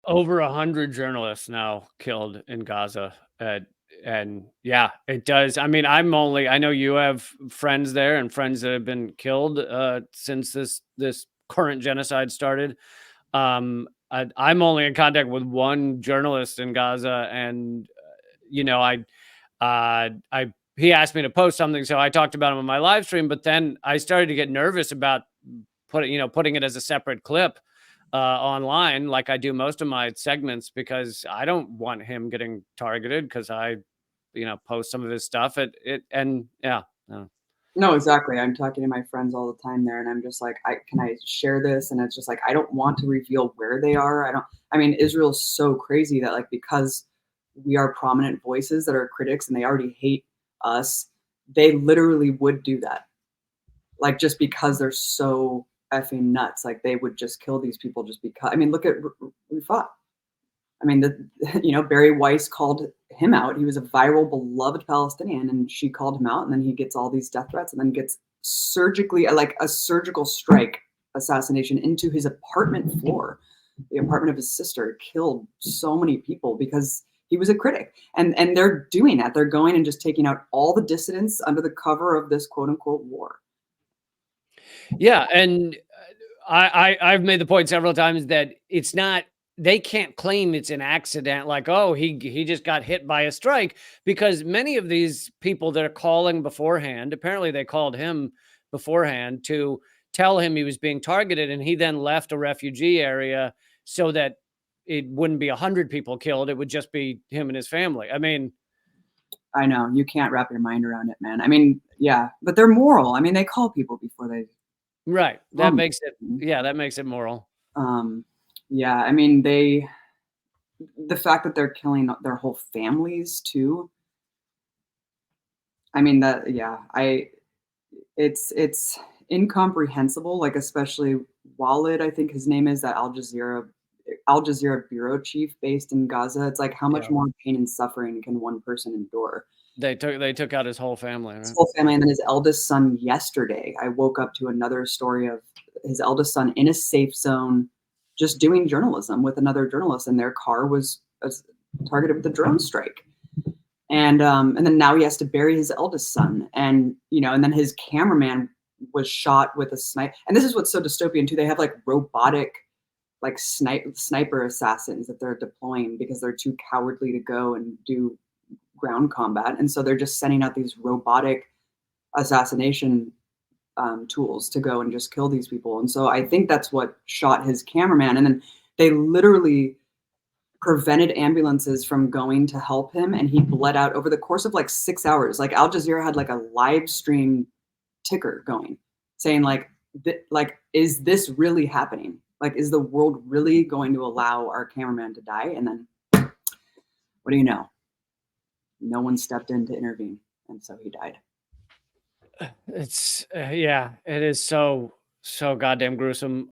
over 100 journalists now killed in Gaza. And yeah, it does. I mean, I know you have friends there and friends that have been killed since this current genocide started. I'm only in contact with one journalist in Gaza, and I he asked me to post something, so I talked about him on my live stream. But then I started to get nervous about putting it as a separate clip online, like I do most of my segments, because I don't want him getting targeted because I post some of his stuff. And yeah. No, exactly. I'm talking to my friends all the time there, and I'm just like, can I share this? And it's just like I don't want to reveal where they are. I don't. I mean, Israel's so crazy that like because we are prominent voices that are critics and they already hate us, they literally would do that. Like just because they're so effing nuts, like they would just kill these people just because. I mean, look at Rifat. I mean, Barry Weiss called him out. He was a viral, beloved Palestinian, and she called him out, and then he gets all these death threats, and then gets like a surgical strike assassination into his apartment floor, the apartment of his sister, killed so many people because he was a critic. And they're doing that. They're going and just taking out all the dissidents under the cover of this quote unquote war. Yeah, and I've made the point several times that it's not. They can't claim it's an accident, like, oh, he just got hit by a strike, because many of these people that are calling beforehand, apparently they called him beforehand to tell him he was being targeted, and he then left a refugee area so that it wouldn't be 100 people killed. It would just be him and his family. I mean, I know you can't wrap your mind around it, man. I mean, yeah, but they're moral. I mean, they call people before they. right. That makes it moral. Yeah, I mean, the fact that they're killing their whole families too. I mean it's incomprehensible, like especially Walid, I think his name is, that Al Jazeera bureau chief based in Gaza. It's like how much Yeah. more pain and suffering can one person endure? They took out his whole family, His right? whole family, and then his eldest son yesterday. I woke up to another story of his eldest son in a safe zone, just doing journalism with another journalist, and their car was targeted with a drone strike. And then now he has to bury his eldest son, and and then his cameraman was shot with a sniper. And this is what's so dystopian too. They have like robotic, like sniper assassins that they're deploying because they're too cowardly to go and do ground combat, and so they're just sending out these robotic assassination tools to go and just kill these people. And so I think that's what shot his cameraman. And then they literally prevented ambulances from going to help him, and he bled out over the course of like 6 hours. Like Al Jazeera had like a live stream ticker going saying like is this really happening? Like, is the world really going to allow our cameraman to die? And then what do you know, no one stepped in to intervene, and so he died. It's yeah, it is so goddamn gruesome.